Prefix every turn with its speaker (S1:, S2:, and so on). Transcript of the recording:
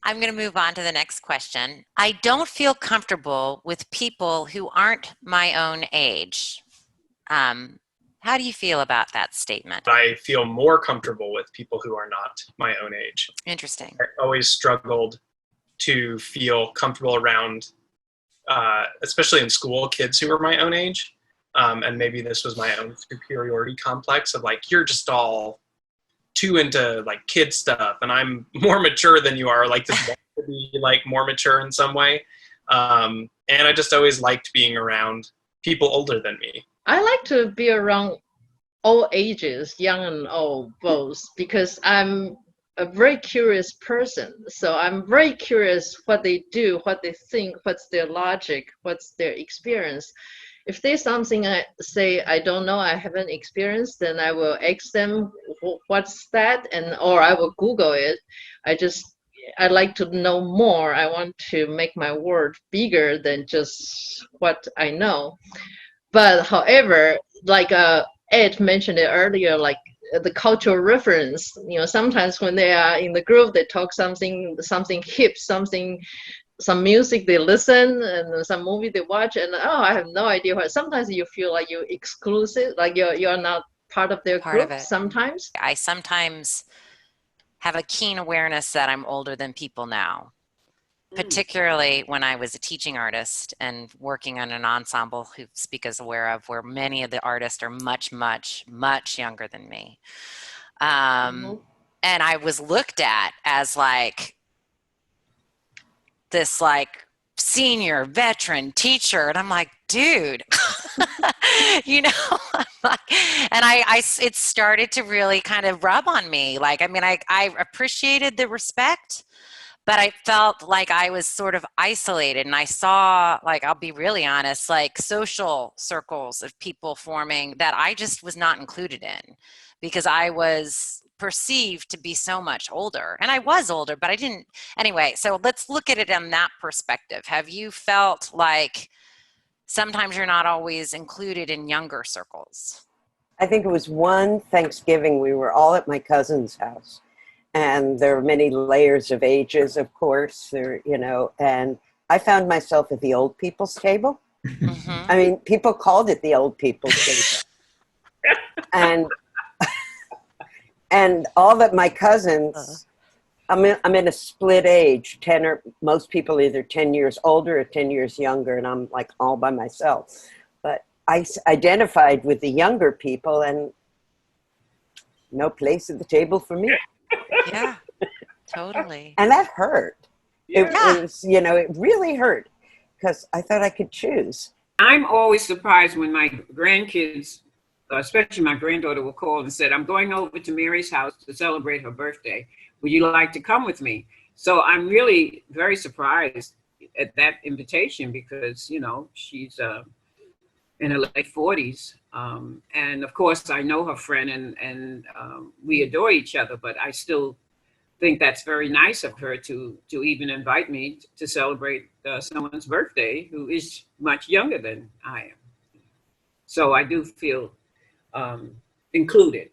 S1: I'm going to move on to the next question. I don't feel comfortable with people who aren't my own age. How do you feel about that statement?
S2: I feel more comfortable with people who are not my own age.
S1: Interesting.
S2: I always struggled to feel comfortable around, especially in school, kids who were my own age. And maybe this was my own superiority complex of like, you're just all too into like kid stuff and I'm more mature than you are, like this want to be like more mature in some way. And I just always liked being around people older than me.
S3: I like to be around all ages, young and old, both, because I'm a very curious person. So I'm very curious what they do, what they think, what's their logic, what's their experience. If there's something I say I don't know, I haven't experienced, then I will ask them what's that, or I will Google it. I like to know more. I want to make my world bigger than just what I know. But however, like Ed mentioned it earlier, like the cultural reference, sometimes when they are in the group, they talk something hip, some music they listen, and some movie they watch, and I have no idea what. Sometimes you feel like you're exclusive, like you're not part of their group. Sometimes
S1: I sometimes have a keen awareness that I'm older than people now, particularly when I was a teaching artist and working on an ensemble who Speak is aware of, where many of the artists are much, much, much younger than me. And I was looked at as like this like senior veteran teacher, and I'm like, dude, and it started to really kind of rub on me. Like, I mean, I appreciated the respect, but I felt like I was sort of isolated, and I saw, like, I'll be really honest, like social circles of people forming that I just was not included in because I was perceived to be so much older. And I was older, but I didn't. Anyway, so let's look at it in that perspective. Have you felt like sometimes you're not always included in younger circles?
S4: I think it was one Thanksgiving, we were all at my cousin's house. And there are many layers of ages, of course, and I found myself at the old people's table. I mean, people called it the old people's table. And all of my cousins, I'm in a split age, most people either 10 years older or 10 years younger, and I'm like all by myself. But I identified with the younger people, and no place at the table for me.
S1: Yeah, totally.
S4: And that hurt.
S5: Yeah.
S4: It was, it really hurt because I thought I could choose.
S5: I'm always surprised when my grandkids, especially my granddaughter, will call and said, I'm going over to Mary's house to celebrate her birthday. Would you like to come with me? So I'm really very surprised at that invitation because, she's in her late 40s. And of course, I know her friend and we adore each other, but I still think that's very nice of her to even invite me to celebrate someone's birthday who is much younger than I am. So I do feel included.